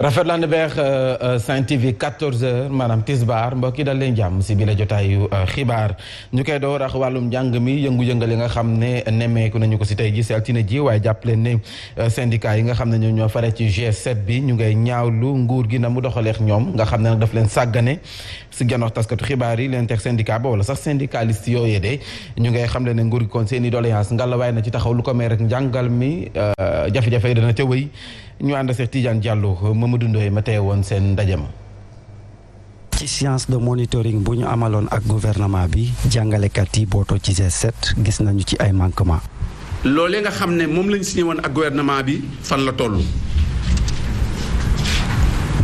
rafet la beex Sen TV 14h maanaam tisbaar mbokk yi dal leen jàmm si bi la jotaayu xibaar ñu koy door ak wàllum njàng mi yëngu-yëngal yi nga xam ne nemmeeku nañu ko si tey ji si altine ji waaye jàpp leen ne syndicat yi nga xam ne ñoo fare ci G7 bi ñu ngay ñaawlu nguur gi na mu doxaleex ñoom nga xam ne nag daf leen sàggane si janox taskatu xibaar yi leen teg syndicat ba wala sax syndicaliste yooyee de ñu ngay xam le ne nguur gi kon seen i doléance ngalawaay na ci taxaw lu ko may rek njàngal mi jafe-jafe yi dana ca wëy ñu ànd Cheikh Tidiane Diallo Mamadou Ndoye ma teye woon seen ndajem. ci séance de monitoring bu ñu amaloon ak gouvernement bi jàngalekat yi bootoo ci G7 gis nañu ci ay manquement. loolee nga xam ne moom lañ signé woon ak gouvernement bi fan la toll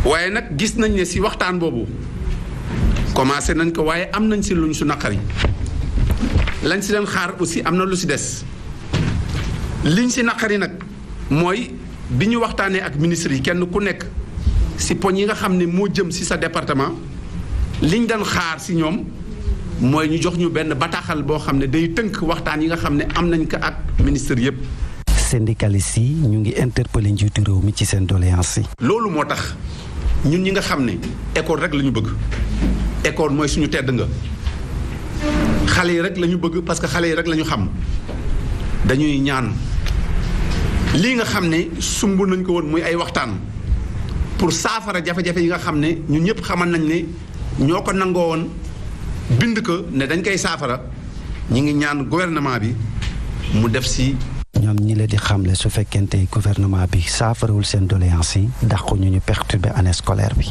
waaye nag gis nañ ne si waxtaan boobu commencé nañ ko waaye am nañ si luñ su naqari lañ si leen xaar aussi am na lu si des liñ si naqari nag mooy. bi ñu waxtaanee ak ministre yi kenn ku nekk ci poñ yi nga xam ne moo jëm ci sa département liñ daan xaar ci ñoom mooy ñu jox ñu benn bataaxal boo xam ne day tënk waxtaan yi nga xam ne am nañ ko ak ministre yépp. syndicalistes yi ñu ngi interpellé njiitu réew mi ci seen doléance yi. loolu moo tax ñun ñi nga xam ne école rek la ñu bëgg école mooy suñu tedd nga xale yi rek la ñu bëgg parce que xale yi rek la ñu xam dañuy ñaan. lii nga xam ne sumb nañ ko woon muy ay waxtaan pour saafara jafe-jafe yi nga xam ne ñun ñëpp xamal nañ ne ñoo ko nangoo woon bind ko ne dañ koy saafara ñi ngi ñaan gouvernement bi mu def si. ñoom ñi la di xamle su fekkente gouvernement bi saafarawul seen doléance yi dàqu ñu perturber année scolaire bi.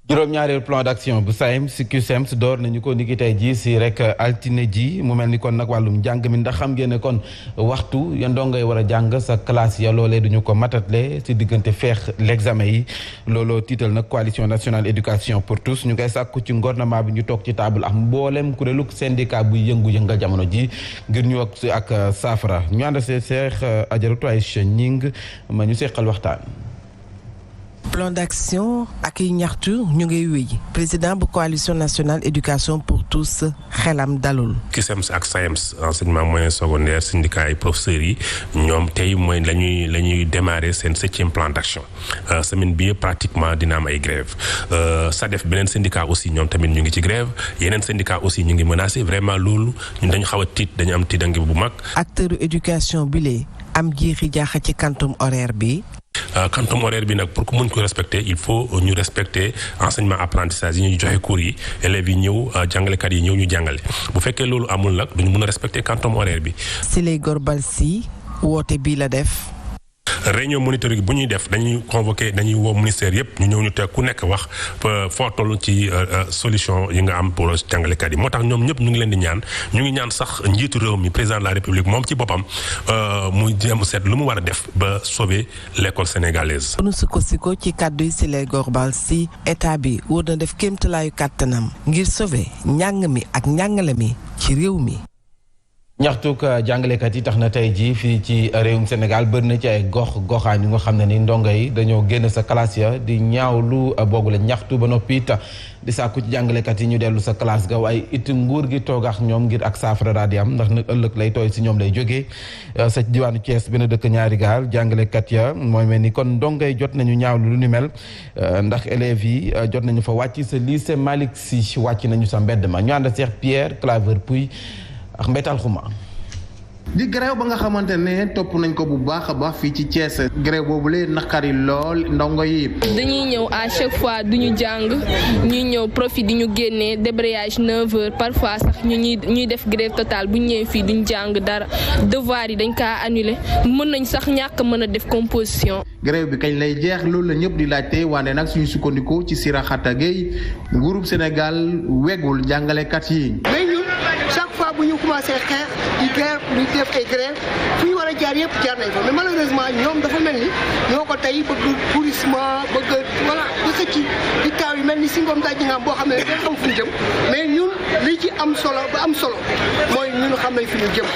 juróom-ñaareelu plan d'action bu SAEMS si CUSEMS door nañu ko niki tey ji si rek altine ji mu mel ni kon nag wàllum njàng mi ndax xam ngeen ne kon waxtu ya ndongoy war a jàng sa classe ya loolee duñu ko matatle si diggante feex l'examen yi looloo tiital nag coalition nationale éducation pour tous ñu koy sàkku ci gouvernement bi ñu toog ci table ak mboolem kuréelu syndicat buy yëngu-yëngal jamono ji ngir ñu ak saafara ñu ànd see Cheikh Adjaratou Aïcha Ñing ma ñu seqal waxtaan. plan d'action ak i ñaxtu ñu ngay wéy président bu coalition nationale éducation pour tous xelam dalul. CUSEMS ak SAEMS enseignement moyen secondaire syndicat yi professeurs yi ñoom tey mooy la ñuy démarrer seen 7e plan d'action semaine bi pratiquement dina am ay grève SADEF beneen syndicat aussi ñoom tamit ñu ngi ci grève yeneen syndicat aussi ñu ngi menacé vraiment loolu ñun dañu xaw a tiit dañu am tiitange bu mag. acteur éducation bi lee am jiixi jaaxa ci quantum horaire bi. quantum horaire bi nag pour que mën ko respecter il faut ñu respecter enseignement apprentissage yi ñuy joxe cours yi élèves yi ñëw jàngalekat yi ñëw ñu jàngale bu fekkee loolu amul nag duñu mën a respecter quantum horaire bi. Siley Gorbal Sy woote bii la def. réunion monitoring bu ñuy def dañuy convoqué dañuy woo ministère yëpp ñu ñëw ñu teg ku nekk wax foo toll ci solution yi nga am pour jàngalekat yi moo tax ñoom ñëpp ñu ngi leen di ñaan ñu ngi ñaan sax njiitu réew mi président de la république moom ci boppam muy jéem seet lu mu war a def ba sauver l'école sénégalaise. bu nu sukkandiku ci kàddu yi Siley Gorbal Sy état bi war na def kéemtalaayu kàttanam ngir sauver njàng mi ak njàngale mi ci réew mi. ñaxtuk jàngalekat yi tax na tey jii fii ci réewum Sénégal bëri na ci ay goxaan yu nga xam ne ni ndongo yi dañoo génn sa classe ya di ñaawlu boogu la ñaxtu ba noppi it di sàkku ci jàngalekat yi ñu dellu sa classe ga waaye it nguur gi toog ak ñoom ngir ak saafara daal di am ndax nag ëllëg lay tooy si ñoom lay jógee sa diwaanu Thiès benn dëkk ñaari gaal jàngalekat ya mooy mel ni kon ndongo yi jot nañu ñaawlu lu ni mel ndax élèves yi jot nañu fa wàcc sa lycée Malick Sy wàcc nañu sa mbedd ma ñu ànd Cheikh Pierre Claver Pouy ak Mbetal Xuma. di grève ba nga xamante ne topp nañ ko bu baax a baax fii ci Thiès grève boobu lee naqari lool ndongo yi. dañuy ñëw à chaque fois duñu jàng ñuy ñëw profit di ñu génnee débrayage 9h parfois sax ñuy def grève totale bu ñu ñëwee fii duñu jàng dara devoir yi dañ kaa annulé mën nañ sax ñàkk mën a def composition. grève bi kañ lay jeex loolu la ñëpp di laajte wante nag suñu sukkandiku ci Sira Khata Gueye nguurub Sénégal wegul jàngalekat yi. chaque fois bu ñu commencé xeex di grève di def ay grève fu ñu war a jaar yëpp jaar nañ fa mais malheureusement ñoom dafa mel ni ñoo ko tey bëgg pourrissement bëgg voilà ba xëcc di kaaw yi mel ni si ngoom daj nga am boo xam ne dañ xam fu ñu jëm mais ñun li ci am solo ba am solo mooy ñun xam nañ fi ñu jëm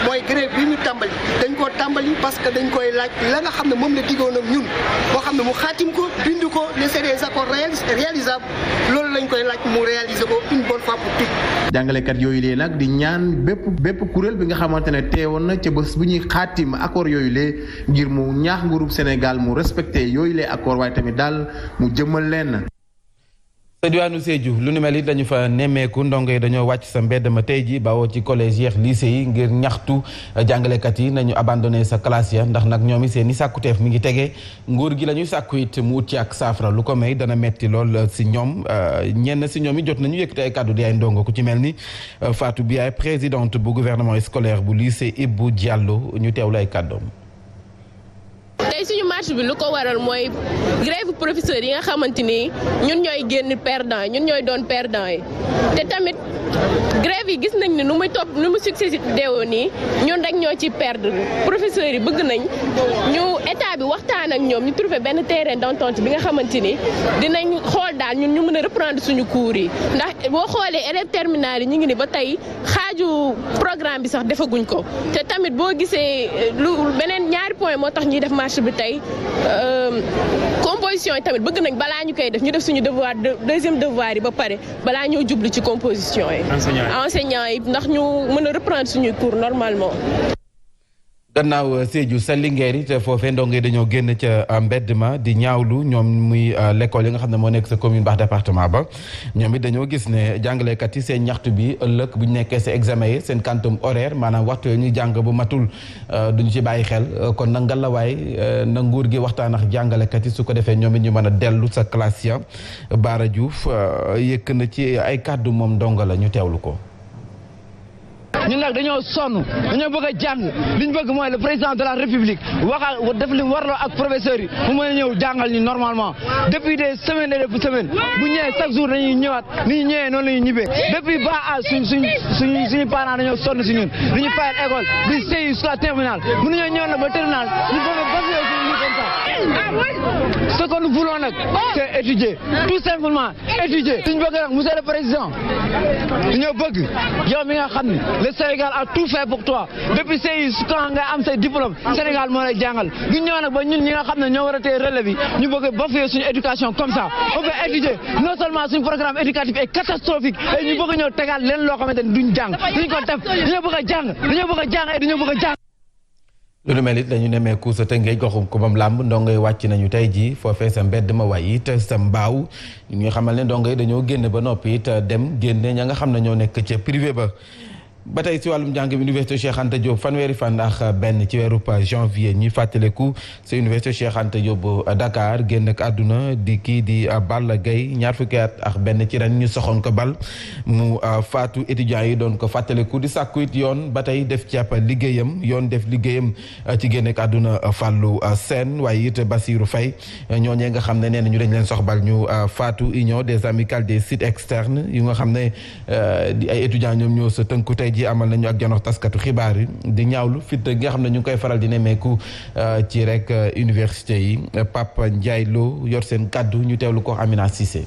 mooy grève bi ñu tàmbali dañ koo tàmbali parce que dañ koy laaj la nga xam ne moom la diggoon ak ñun boo xam ne mu xaatim ko bind ko ne c'est des accords réalisables loolu lañ koy laaj mu réaliser ko une bonne fois pour toutes. jàngalekat yooyu lee nag di ñaan bépp kuréel bi nga xamante ne teewoon na ca bés bu ñuy xaatim accord yooyu lee ngir mu ñaax nguurub Sénégal mu respecté yooyu lee accord waaye tamit daal mu jëmmal leen. sa diwaanu Sédhiou lu ni mel it dañu fa nemmeeku ndongo yi dañoo wàcc sa mbedd ma tey ji bawoo ci collège yeex lycée yi ngir ñaxtu jàngalekat yi nañu abandonné sa classe ya ndax nag ñoom i seen i sàkkuteef mi ngi tegee nguur gi la ñuy sàkku it mu ut ci ak saafara lu ko may dana metti lool si ñoom ñenn si ñoom it jot nañu yëkkati ay kàddu di ay ndongo ku ci mel ni Fatou Biaye présidente bu gouvernement scolaire bu lycée Ibou Diallo ñu teewlu ay kàddoom. tey suñu marche bi lu ko waral mooy grève professeurs yi nga xamante ni ñun ñooy génn perdant yi ñun ñooy doon perdant yi te tamit grève yi gis nañ ne nu mu successif deewoo nii ñun rek ñoo ci perdre professeurs yi bëgg nañ ñu état bi waxtaan ak ñoom ñu trouver benn terrain d'entente bi nga xamante ni dinañ xool daal ñun ñu mën a reprendre suñu cours yi ndax boo xoolee élèves terminale yi ñu ngi ni ba tey xaaju programme bi sax defaguñ ko te tamit boo gisee lu beneen ñaari point moo tax ñuy def marche bi tey composition yi tamit bëgg nañ balaa ñu koy def ñu def suñu devoir deuxième devoir yi ba pare balaa ñoo jublu ci composition yi enseignants yi ndax ñu mën a reprendre suñuy cours normalement. gannaaw Sédhiou sa Linguère it foofee ndongo yi dañoo génn ca mbedd ma di ñaawlu ñoom muy l'école yi nga xam ne moo nekk sa commune baax département ba ñoom it dañoo gis ne jàngalekat yi seen ñaxtu bi ëllëg bu ñu nekkee sa examen yi seen quantum horaire maanaam waxtu ñuy jàng bu matul duñu ci bàyyi xel kon nag ngalawaay na nguur gi waxtaan ak jàngalekat yi su ko defee ñoom it ñu mën a dellu sa classe ya. Bara Diouf yëkk na ci ay kàddu moom ndongo la ñu teewlu ko. ñun nag dañoo sonn dañoo bëgg a jàng li ñu bëgg mooy le président de la république def li warloo ak professeurs yi mu mën a ñëw jàngal ñu normalement depuis des semaines et des semaines bu ñëwee chaque jour dañuy ñëwaat ni ñu ñëwee noonu la ñuy ñibbee depuis ba à suñu parents dañoo sonn si ñun li ñu fayal école di CI jusqu'à terminale mënuñoo ñëw nag ba terminale ñu bëgg a basé suñu lii comme ça ce que nous voulons nag c'est étudier tout simplement étudier suñu bëgg nag monsieur le président dañoo bëgg yow mi nga xam ni le Sénégal a tout fait pour toi depuis CI quand nga am say diplôme Sénégal moo lay jàngal ñu ñëw nag ba ñun ñi nga xam ne ñoo war a téye relève bi ñu bëgg bafouer suñu éducation comme ça on peut étudier non seulement suñu programme éducatif est catastrophique et ñu bëgg ñëw tegaat leen loo xamante ni duñ jàng duñ ko def dañoo bëgg a jàng et dañoo bëgg a jàng. lu mel it dañu nemmeeku sa Tëngéej goxum ko bam làmb ndongo yi wàcc nañu tey ji foofee sa mbedd ma waay it sa mbaaw ñu ngi xamal ne ndongo yi dañoo génn ba noppi it dem génne ña nga xam ne ñoo nekk ca privé ba. ba tey si wàllum njàng mi université Cheikh Anta Diop fanweeri fan ak benn ci weeru janvier ñuy fàttaliku sa université Cheikh Anta Diop bu Dakar génn ak àdduna di kii di Balla Gaye ñaar fukki at ak benn ci ren ñu soxoon ko bal mu faatu étudiants yi doon ko fàttaliku di sàkku it yoon ba tey def ci ab liggéeyam yoon def liggéeyam ci génn ak àdduna Fallou Sène waaye it Bassirou Faye ñooñee nga xam ne nee na ñu dañ leen soxbal ñu faatu union des amicales des sites externes yu nga xam ne di ay étudiants ñoom ñoo sa tënku tey ji amal nañu ak janox taskatu xibaar yi di ñaawlu fit gi nga xam ne ñu ngi koy faral di nemmeeku ci rek université yi Papa Ndiaye Lo yor seen kàddu ñu teewlu ko Amina Cissé.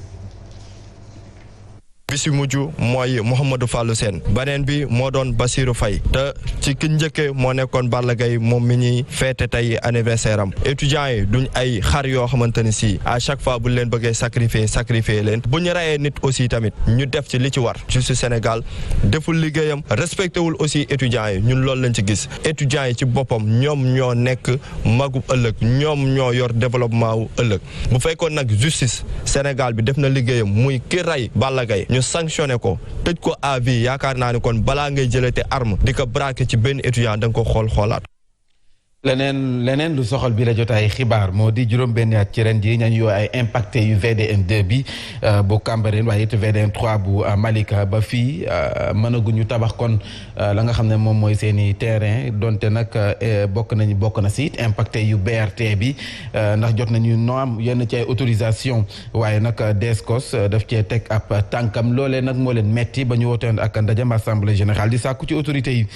bi si mujj mooy Mouhamadou Fallou Sène beneen bi moo doon Bassirou Faye te ci ki njëkkee moo nekkoon Balla Gaye moom mi ñuy feete tey anniversaire am étudiants yi duñ ay xar yoo xamante ni si à chaque fois bu leen bëggee sacrifier leen bu ñu reyee nit aussi tamit ñu def ci li ci war juste Sénégal deful liggéeyam respecté wul aussi étudiants yi ñun loolu lañ ci gis étudiants yi ci boppam ñoom ñoo nekk magub ëllëg ñoom ñoo yor développement wu ëllëg bu fekkoon nag justice Sénégal bi def na liggéeyam muy ki rey Balla Gaye sanctionné ko tëj ko à vie yaakaar naa ni kon balaa ngay jëlate arme di ko braqué ci benn étudiant da nga ko xoolaat. leneen lu soxal bi la jotaay xibaar moo di juróom-benn at ci ren ji ñañ yoo ay impacté yu VDN 2 bi bu Cambérène waaye it VDN 3 bu Malika ba fii mënaguñu tabax kon la nga xam ne moom mooy seen i terrain donte nag bokk na si it impacté yu BRT bi ndax jot nañu noo am yenn ci ay autorisation waaye nag DSCOS daf cee teg ab tànkam loolee nag moo leen metti ba ñu wooteen ak ndajam assemblée générale di sàkku ci autorités yi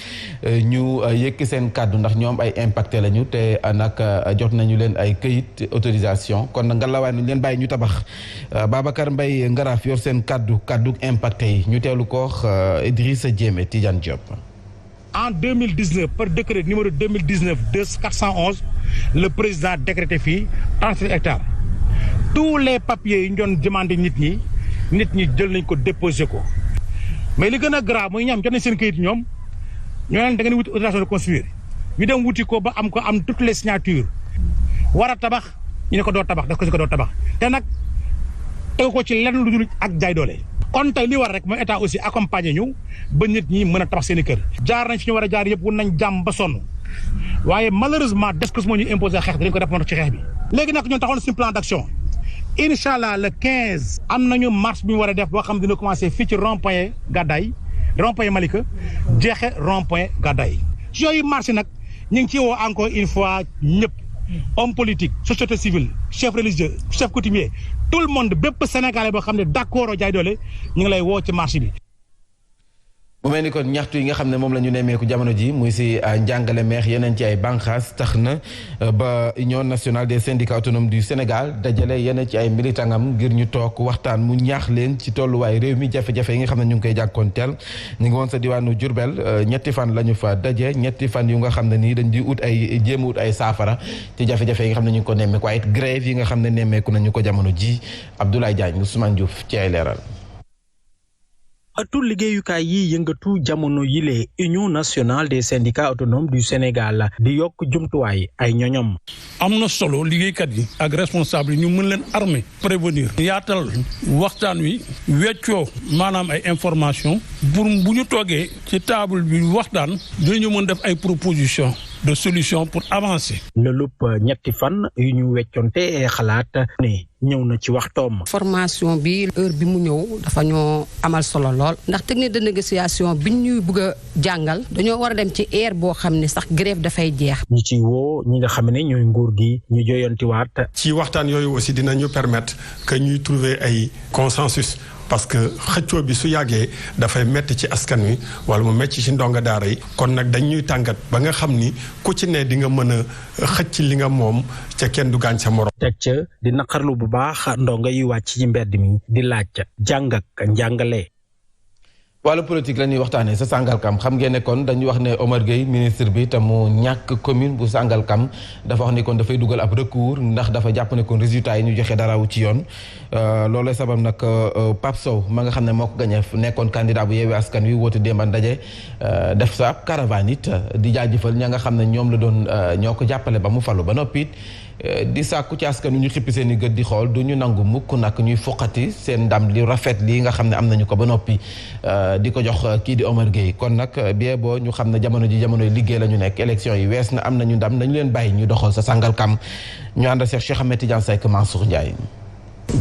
ñu yëkki seen kàddu ndax ñoom ay impacté lañu te nag jot nañu leen ay këyit autorisation kon nag ngalawaay nañu leen bàyyi ñu tabax Babacar Mbaye Ngaraaf yor seen kaddu impacté yi ñu teewlu ko Idrissa Diémé Tidiane Diop. En 2019 par décret numéro 2019-411 le président décrété fii 37 hectares tous les papiers yi ñu doon demandé nit ñi jël nañ ko déposé ko mais li gën a grave mooy ñam jot nañ seen këyit ñoom ñoo leen da ngeen wuti autorisation de construire ñu dem wuti ko ba am toutes les signatures war a tabax ñu ne ko doo tabax daf ko si ko doo tabax te nag tegu ko ci lenn lu dul ak jaay doole. kon tey li war rek mooy état aussi accompagner ñu ba nit ñi mën a tabax seen i kër. jaar nañ fi ñu war a jaar yëpp wun nañ jàmm ba sonn waaye malheureusement DSCOS moo ñu imposé xeex bi dañ ko répondre ci xeex bi. léegi nag ñun taxoon suñu plan d'action incha allah le 15 am nañu marche bi ñu war a def boo xam dina commencé fii ci rond-point Gadaye rond-point Malika jeexe rond-point Gadaye yooyu marche nag ñu ngi ci woo encore une fois ñëpp homme politique société civile chef religieux chef coutumier tout le monde bépp sénégalais boo xam ne d'accord jaay doole ñu ngi lay woo ci marche bi. mu mel ni kon ñaxtu yi nga xam ne moom la ñu nemmeeku jamono ji muy si njàngale meex yeneen ci ay bànqaas tax na ba Union nationale des syndicats autonomes du Sénégal dajale yeneen ci ay militangam ngir ñu toog waxtaan mu ñaax leen ci tolluwaay réew mi jafe-jafe yi nga xam ne ñu ngi koy jàkkoonteel ñu ngi woon sa diwaanu Diourbel ñetti fan la ñu fa daje ñetti fan yu nga xam ne nii dañ di jéem a ut ay saafara ci jafe-jafe yi nga xam ne ñu ngi ko nemmeeku waaye it grève yi nga xam ne nemmeeku nañu ko jamono ji Abdoulaye Diagne Ousmane Diouf ci ay leeral. atu liggéeyukaay yi yëngatu jamono yile Union nationale des syndicats autonomes du Sénégal di yokk jumtuwaay ay ñoñom am na solo liggéeykat yi ak responsable yi ñu mën leen armer prévenir yaatal waxtaan wi weccoo maanaam ay information pour bu ñu toogee ci table bi waxtaan dinañu mën def ay proposition de solution pour avancer. lëlub ñetti fan yu ñu weccoonte xalaat ne ñëw na ci waxtoom. formation bi heure bi mu ñëw dafa ñoo amal solo lool ndax technique de négociation bi ñuy bëgg a jàngal dañoo war a dem ci ère boo xam ne sax grève dafay jeex. ñi ci woo ñi nga xam ne ñooy nguur gi ñu joyantiwaat. ci waxtaan yooyu aussi dinañu permettre que ñuy trouver ay consensus. parce que xëccoo bi su yàggee dafay metti ci askan wi wala mu metti ci ndonga daara yi kon nag dañuy tàngat ba nga xam ni ku ci ne di nga mën a xëcc li nga moom ca kenn du gaañ sa morom. teg ca di naqarlu bu baax ndonga yi wàcc ci mbedd mi di laaj jàng ak njàngale. wàllu politique la ñuy waxtaanee sa Sangalkam xam ngeen ne kon dañu wax ne Omar Gueye ministre bi te mu ñàkk commune bu Sangalkam dafa wax ni kon dafay dugal ab recours ndax dafa jàpp ne kon résultat yi ñu joxe dara wu ci yoon loolu sabab nag Pape Sow ma nga xam ne moo ko gañe nekkoon candidat bu Yewwi Askan Wi woote démb ndaje def sa ab caravane it di jaajëfal ña nga xam ne ñoom la doon ñoo ko jàppale ba mu falu ba noppi di sàkku ci askan wi ñu xippi seen i gët di xool du ñu nangu mukk nag ñuy foqati seen ndam li rafet lii nga xam ne am nañu ko ba noppi di ko jox kii di Omar Gueye kon nag bie boo ñu xam ne jamono ji jamonoy liggéey la ñu nekk élection yi wees na am nañu ndam nañu leen bàyyi ñu doxal sa Sangalkam ñu ànd ak Cheikh Ahmed Tidiane Seck Mansour Ndiaye.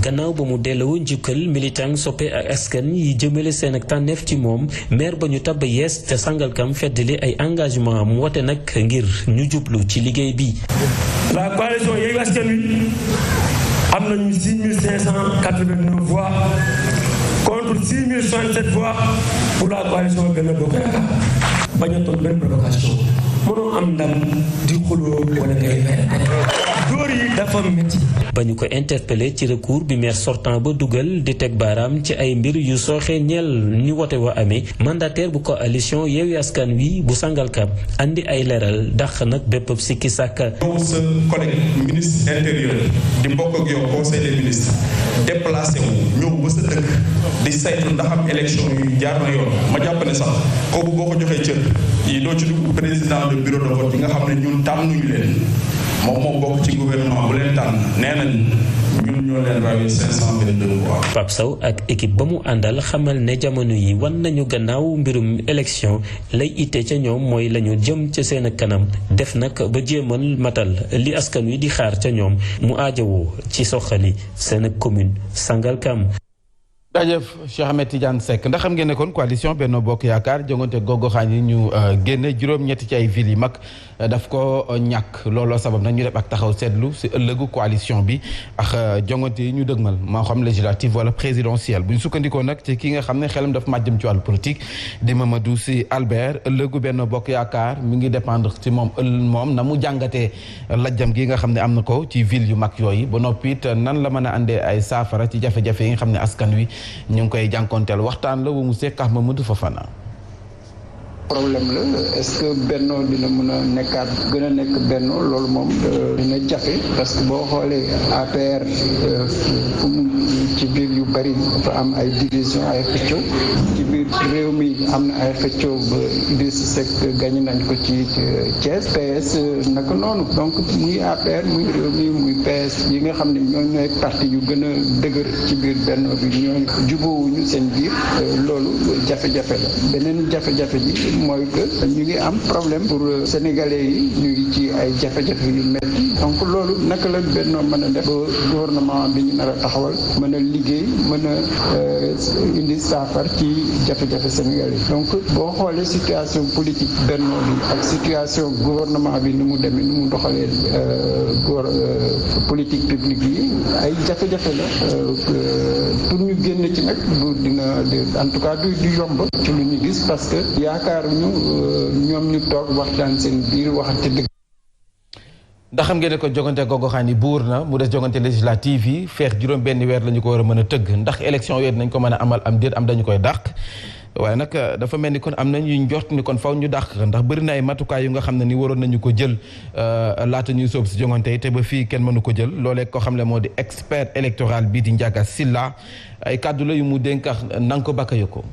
gannaaw ba mu delloo njukkal militant soppe ak askan yi jëmale seen ak tànneef ci moom maire ba ñu tabb yees te Sangalkam feddali ay engagement am wote nag ngir ñu jublu ci liggéey bi. La coalition Yewwi Askan Wi am nañu 6589 voix contre 6067 voix pour la coalition Benno Bokk Yaakaar bañ a toog benn provocation mënoo am ndam di xuloo wala ngay dóor yi dafa métti. ba ñu ko interpellé ci recours bi maire sortant ba dugal di teg baaraam ci ay mbir yu sooxee ñeel ni wote wa amee mandataire bu coalition Yewwi Askan Wi bu Sangalkam andi ay leeral dàq nag bépp sikki sàkka. yow sa collègue ministre intérieur di mbokk ak yow conseil des ministres déplacé wu ñëw ba sa dëkk di saytu ndax am élection yu jaar na yoon ma jàpp ne sax kooku boo ko joxee cër yi doo ci dugg président de bureau de vote yi nga xam ne ñun tànnuñu leen. moom moo bokk ci gouvernement bu leen tànn nee nañ ñun ñoo leen rawee 522 voix. Pape Sow ak équipe ba mu àndal xamal ne jamono yi wan nañu gannaaw mbirum élection lay itte ca ñoom mooy la ñu jëm ca seen kanam def nag ba jéemal matal li askan wi di xaar ca ñoom mu aajowoo ci soxali seen commune Sangalkam. jaajëf Cheikh Ahmed Tidiane Seck ndax xam ngeen ne kon coalition Benno Bokk Yaakaar jongante gox-goxaan yi ñu génne juróom-ñetti ci ay villes yi mag daf ko ñàkk looloo sabab nag ñu def ak taxaw seetlu si ëllëgu coalition bi ak jongante yi ñu dëgmal moo xam législative wala présidentielle bu ñu sukkandikoo nag ci ki nga xam ne xelam daf màjjëm ci wàllu politique di Mamadou Sy Albert ëllëgu Benno Bokk Yaakaar mi ngi dépendre ci moom na mu jàngatee lajjam gi nga xam ne am na ko ci ville yu mag yooyu ba noppi it nan la mën a andee ay saafara ci jafe-jafe yi nga xam ne askan wi ñu ngi koy jànkonteel waxtaan la wu mu sekk Mamadou Fofana. problème la est-ce que Benno dina mën a nekkaat gën a nekk Benno loolu moom dina jafe parce que boo xoolee APR fu mu ci biir yu bari dafa am ay division ay xëccoo ci biir réew mi am na ay xëccoo ba Idrissa Seck gagné nañ ko ci Thiès PS naka noonu donc muy APR muy réew mi muy PS yi nga xam ne ñooy parti yu gën a dëgër ci biir Benno bi ñooy jubóowuñu seen biir loolu jafe-jafe la beneen jafe-jafe ji mooy que ñu ngi am problème pour sénégalais yi ñu ngi ci ay jafe-jafe yu metti donc loolu naka la Benno mën a def ba gouvernement bi ñu nar a taxawal mën a liggéey mën a indi saafara ci jafe-jafe sénégalais yi donc boo xoolee situation politique Benno bi ak situation gouvernement bi ni mu demee ni mu doxalee politique publique yi ay jafe-jafe la pour ñu génn ci nag dina en tout cas du yomb ci lu ñu gis parce que yaakaaruñu ñoom ñu toog waxtaan seen biir waxante dëgg. ndax xam ngeen ne ko jogante gogoxaan yi buur na mu des jogante législative yi feex juróom benn weer la ñu ko war a mën a tëgg ndax élection yooyu nañ ko mën a amal am déet am dañu koy dàq waaye nag dafa mel ni kon am na ñu njort ni kon faw ñu dàq ndax bëri na ay matukaay yu nga xam ne ni waroon nañu ko jël laata ñuy sóob si jongante yi te ba fii kenn mënu ko jël loolee ko xam ne moo di expert électoral bii di Ndiaga Sylla ay kàddu la yu mu dénkax nanga ko bakkayo ko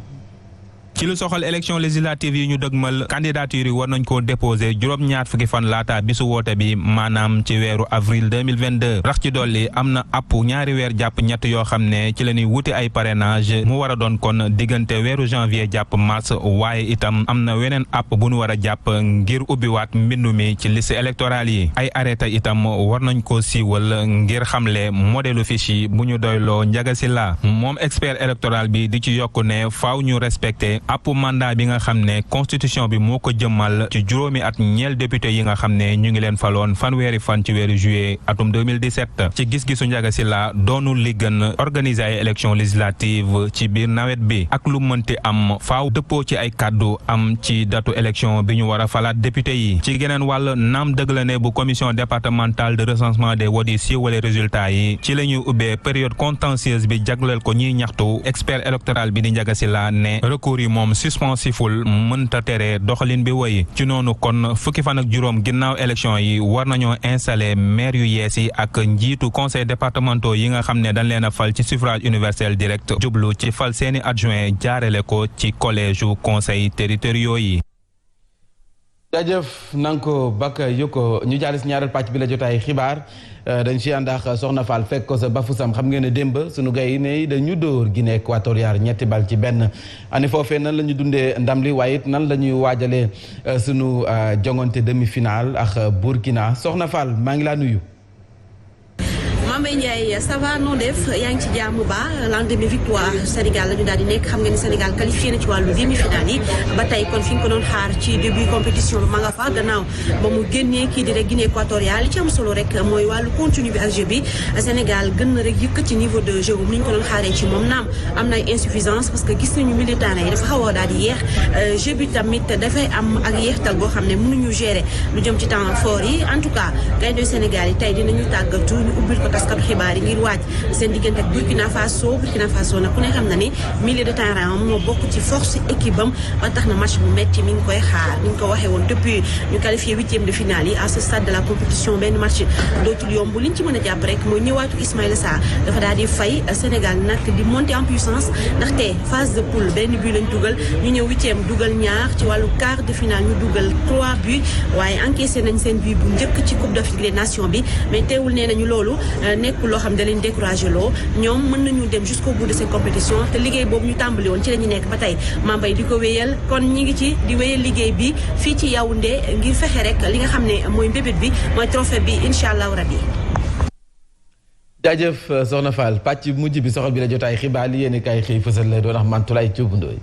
ci lu soxal élection législative yi ñu dëgmal candidature yi war nañ koo déposé juróom-ñaar fukki fan laata bisu woote bi maanaam ci weeru avril 2022 rax ci dolli am na app ñaari weer jàpp ñett yoo xam ne ci la ñuy wuti ay parrainage mu war a doon kon diggante weeru janvier jàpp mars waaye itam am na weneen app bu ñu war a jàpp ngir ubbiwaat mbindu mi ci liste électorale yi ay arrêté itam war nañ koo siiwal ngir xamle modèle fiche yi bu ñu doyloo Ndiaga Sylla moom expert électoral bi di ci yokku ne faaw ñu respecté app mandat bi nga xam ne constitution bi moo ko jëmmal ci juróomi at ñeel député yi nga xam ne ñu ngi leen faloon fanweeri fan ci weeru juillet atum 2017 ci gis-gisu Ndiaga Sylla doonul li gën organiser ay élection législative ci biir nawet bi ak lu mënti am faaw dëppoo ci ay kàddu am ci datu élection bi ñu war a falaat député yi ci geneen wàll naam dëgg la ne bu commission départementale de recensement des votes yi siiwale résultat yi ci la ñuy ubbee période contentieuse bi jagleel ko ñiy ñaxtu expert électoral bi di Ndiaga Sylla ne recours yi moom suspensiful mënta tere doxalin bi woy ci noonu kon fukki fan ak juróom ginnaaw élection yi war nañoo installer maire yu yees yi ak njiitu conseil départementaux yi nga xam ne dañ leen a fal ci suffrage universel direct jublu ci fal seeni adjoint jaarale ko ci collège yu conseil territoriaux yi. jaajëf nanko bakka yoko ñu jàll si ñaareel pàcc bi la jotaay xibaar dañ ci ànd ak Soxna Fall fekk ko sa Bafoussam xam ngeen ne démb suñu gay yi ne dañu dóor Guinée équatoriale 2 bal ci 1 ani foofee nan la ñu dundee ndam li waaye it nan la ñuy waajalee suñu jongante demi-finale ak Burkina Soxna Fall maa ngi laa nuyu. Mame Ndiaye ça va noo def yaa ngi ci jàmm ba lendemain victoire Sénégal la ñu daal di nekk xam nga ni Sénégal qualifié na ci wàllu demi-finale yi ba tey kon fi nga ko doon xaar ci début compétition bi ma nga fa gannaaw ba mu génnee kii di rek Guinée équatoriale li ci am solo rek mooy wàllu continu bi ak jeu bi Sénégal gën na rek yëkkat ci niveau de jeu ni ñu ko doon xaaree ci moom naam am na ay insuffisance parce que gis nañu militant yi dafa xaw a daal di yeex jeu bi tamit dafay am ak yeextal boo xam ne mënuñu gérer lu jëm ci temps fort yi en tout cas gaynde Sénégal yi tey dinañu tàggatu ñu ubbil ko taskatu xibaar yi ngir waaj seen diggante ak Burkina Faso nag ku ne xam na ni milieu de terrain am moo bokk ci force équipe am ba tax na match bu metti mi ngi koy xaar ni ñu ko waxee woon depuis ñu qualifié 8e de finale yi à ce stade de la compétition benn match dootul yomb li ñu ci mën a jàpp rek mooy ñëwaatu Ismaïla Sarr dafa daal di fay Sénégal nag di monter en puissance ndaxte phase de poule benn but lañ dugal ñu ñëw 8e dugal ñaar ci wàllu quart de finale ñu dugal 3 buts waaye encaissé nañ seen but bu njëkk ci Coupe d'Afrique des Nations bi mais teewul nee nañu loolu nekkul loo xam ne da leen découragé loo ñoom mën nañu dem jusqu'au bout de cette compétition te liggéey boobu ñu tàmbali woon ci la ñu nekk ba tey Mambay di ko wéyal kon ñi ngi ci di wéyal liggéey bi fii ci Yaoundé ngir fexe rek li nga xam ne mooy mbébét bi mooy trophée bi incha allahu rabi. jaajëf Soxna Fall pàcc mujj bi soxal bi la jotaay xibaar li yéen kay xëy fësal lay doon wax Mantoulaye Thioub Ndoye.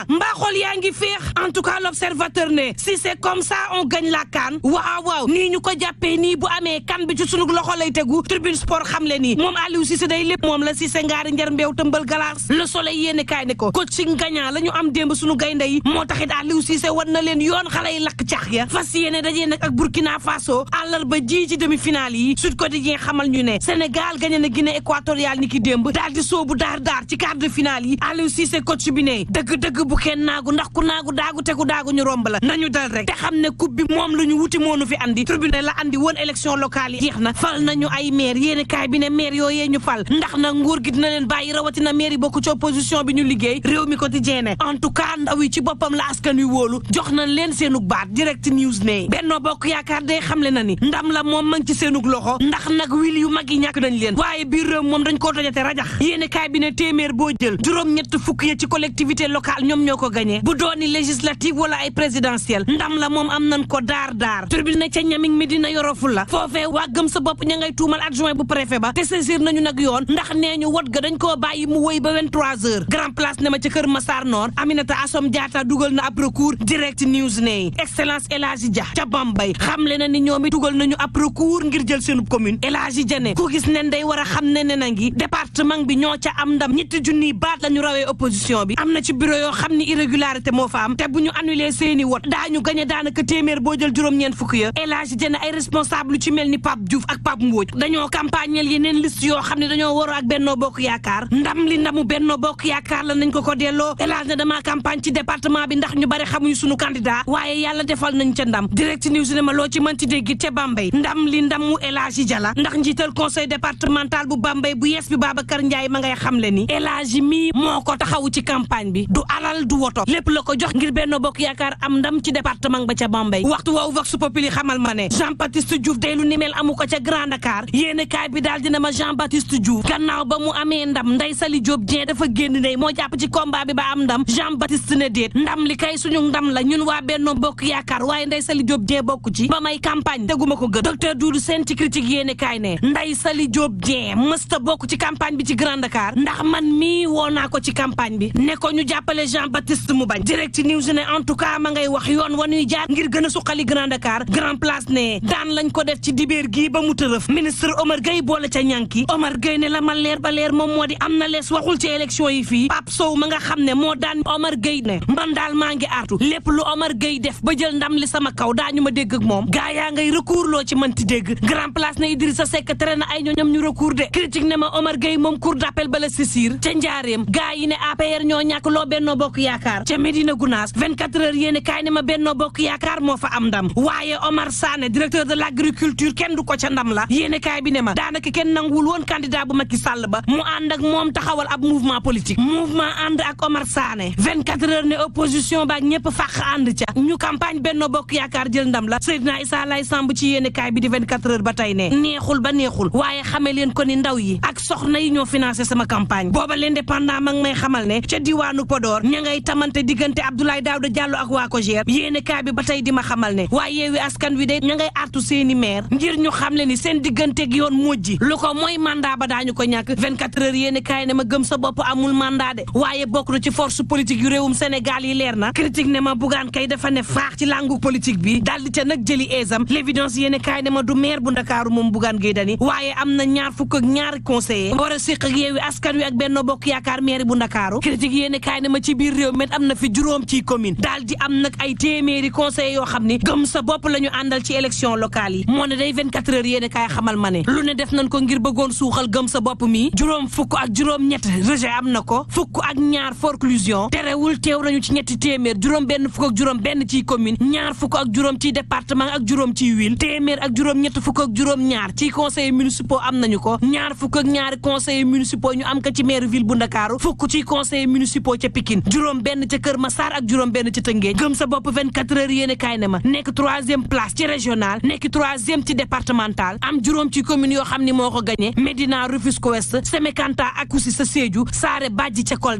mbaa xol yaa ngi féex en tout cas l'observateur ne si c'est comme ça on gagne la CAN waaw nii ñu ko jàppee nii bu amee CAN bi ci sunu loxo lay tegu Tribune Sport xam le nii moom Aliou Cissé day lépp moom la Cissé ngaari njar mbeew tëmbal galaas Le Soleil yéene kaay ne ko coaching gagnant la ñu am démb sunu gaynde yi moo taxit Aliou Cissé wan na leen yoon xale yi lakk cax ya fas yéene dajee nag ak Burkina Faso àllarba ji ci demi-finale yi Sud Quotidien xamal ñu ne Sénégal gagné na Guinée équatoriale ni ki démb daal di soobu daar ci quart de finale yi Aliou Cissé coach bi ne dëgg-dëgg bu kenn naagu ndax ku naagu daagu te ku daagu ñu romb la nañu dal rek te xam ne coupe bi moom lu ñu wuti moonu fi andi tribunal la andi woon élection locale yi jeex na fal nañu ay maire yéene kaay bi ne maire yooyee ñu fal ndax na nguur gi dina leen bàyyi rawatina maire yi bokk ci opposition bi ñu liggéey réew mi quotidien ne en tout cas ndaw yi ci boppam la askan wi wóolu jox nañ leen seenug baat direct news ne Benno Bokk Yaakaar day xamle na ni ndam la moom mang ci seenug loxo ndax nag wil yu mag yi ñàkk nañ leen waaye biir réew moom dañ koo tojate rajax yéene kaay bi ne téeméer boo jël juróom-ñett fukk ya ci collectivité locale ñoom ñoo ko gagné bu dooni législative wala ay présidentielle ndam la moom am nañ ko daar tribune ca ñaming mi dina yoroful la foofee waa gëm sa bopp ña ngay tuumal adjoint bu préfet ba te saisir nañu nag yoon ndax nee ñu wot ga dañ koo bàyyi mu wëy ba 23h grand place ne ma ca kër Massar Nord Aminata Assome Diatta dugal na ab recours direct news ne excellence El Hadji Dia ca Bambey xamle na ni ñoom it dugal nañu ab recours ngir jël seenu commune El Hadji Dia ne ku gis nen day war a xam ne na ngi département bi ñoo ca am ndam ñetti junniy baat la ñu rawee opposition bi am na ci bureau yoo xam ni irrégularité moo fa am te bu ñu annulé seeni wot daañu gañe daanaka téeméer boo jël juróom-ñeent fukk ya El Hadji Dia ay responsable lu ci mel ni Pape Diouf ak Pape Mbodj dañoo campagneel yeneen liste yoo xam ne dañoo waroo ak Benno Bokk Yaakaar ndam li ndamu Benno Bokk Yaakaar la nañ ko delloo El Hadji dama campagne ci département bi ndax ñu bari xamuñu sunu candidat waaye yàlla defal nañ ca ndam direct news ne ma loo ci mënti dégg ca Bambey ndam li ndamu El Hadji Dia la ndax njiital conseil départemental bu Bambey bu yees bi Babacar Ndiaye ma ngay xamle ni El Hadji mii moo ko taxawu ci campagne bi du alal du woto lépp la ko jox ngir Benno Bokk Yaakaar am ndam ci département ba ca Bambey waxtu woowu Vox Populi xamal ma ne Jean-Baptiste Diouf day lu ni mel amu ko ca Grand Dakar yéene kaay bi daal dina ma Jean-Baptiste Diouf gannaaw ba mu amee ndam Ndeye Saly Diop Dieng dafa génn ne moo jàpp ci combat bi ba am ndam Jean-Baptiste ne déet ndam li kay suñu ndam la ñun waa Benno Bokk Yaakaar waaye Ndeye Saly Diop Dieng bokku ci ba may campagne teguma ko gën docteur Doudou Sène ci critique yéene kaay ne Ndeye Saly Diop Dieng mësta bokk ci campagne bi ci Grand Dakar ndax man mii woo naa ko ci campagne bi ne ko ñu jàppale Jean-Baptiste mu bañ direct news ne en tout cas ma ngay wax yoon wa ñuy jaar ngir gën a suqali Grand Dakar Grand Place ne daan lañ ko def ci dibéer gii ba mu tërëf ministre Omar Gueye boole ca ñànki Omar Gueye ne la ma leer ba leer moom moo di am na lees waxul ci élection yi fii Pape Sow ma nga xam ne moo daan Omar Gueye ne man daal maa ngi artu lépp lu Omar Gueye def ba jël ndam li sama kaw daañu ma dégg ak moom gaa yaa ngay recours loo ci mënti dégg Grand Place ne Idrissa Seck tere na ay ñoñam ñu recours de critique ne ma Omar Gueye moom cour d'appel ba la saisir ca njaareem gaa yi ne APR ñoo ñàkk loo Benno Bokk Yaakaar ca Médina Gounass 24 heures yéene kaay ne ma Benno Bokk Yaakaar moo fa am ndam waaye Omar Sané directeur de l'agriculture kenn du ko ca ndam la yéene kaay bi ne ma daanaka kenn nanguwul woon candidat bu Macky Sall ba mu ànd ak moom taxawal ab mouvement politique mouvement ànd ak Omar Sané 24 heures ne opposition ba ak ñëpp fàq ànd ca ñu campagne Benno Bokk Yaakaar jël ndam la Seydina Issa Laye Samb ci yéene kaay bi di 24 heures ba tey ne neexul ba neexul waaye xamee leen ko ni ndaw yi ak soxna yi ñoo financé sama campagne booba l'indépendant ma ngi may xamal ne ca diwaanu Podor ña ngay tamante diggante Abdoulaye Daouda Diallo ak waa Kogère yéene kaay bi ba tey di ma xamal ne waaye Yewwi Askan Wi de ña ngay artu seeni maire ngir ñu xam le ni seen digganteeg yoon mujji lu ko mooy mandat ba daañu ko ñàkk 24 heures yéene kaay ne ma gëm sa bopp amul mandat de waaye bokk na ci force politique yu réewum Sénégal yi leer na critique ne ma Bougane kay dafa ne faax ci langu politique bi daal di ca nag jëli aisam l'évidence yéene kaay ne ma du maire bu Ndakaaru moom Bougane Gueye Dany waaye am na ñaar fukk ak ñaari conseiller war a séq ak Yewwi Askan Wi ak Benno Bokk Yaakaar maire bu Ndakaaru critique yéene kaay ne ma ci biir réew met am na fi juróom ci commune daal di am nag ay téeméeri conseillers yoo xam ni gëm sa bopp la ñu àndal ci élection locale yi moo ne day 24 heures yéene kaay xamal ma ne lu ne def nañ ko ngir bëggoon suuxal gëm sa bopp mi juróom fukk ak juróom ñett rejet am na ko fukk ak ñaar forclusion terewul teew nañu ci ñetti téeméer juróom benn fukk ak juróom benn ci commune ñaar fukk ak juróom ci département ak juróom ci ville téeméer ak juróom ñett fukk ak juróom ñaar ci conseillers municipaux am nañu ko ñaar fukk ak ñaari conseillers municipaux ñu am ko ci maire ville bu Ndakaaru fukk ci conseillers municipaux ca Pikine juróom benn ca Kër Massar ak juróom benn ca Tëngéej gëm sa bopp 24 heures yéene kaay ne ma nekk 3e place ci régional nekk 3e ci départemental am juróom ci commune yoo xam ni moo ko gagné Médina Rufisque Ouest Sémékanta ak Oussouye sa Sédhiou Saare Badji ca Kolda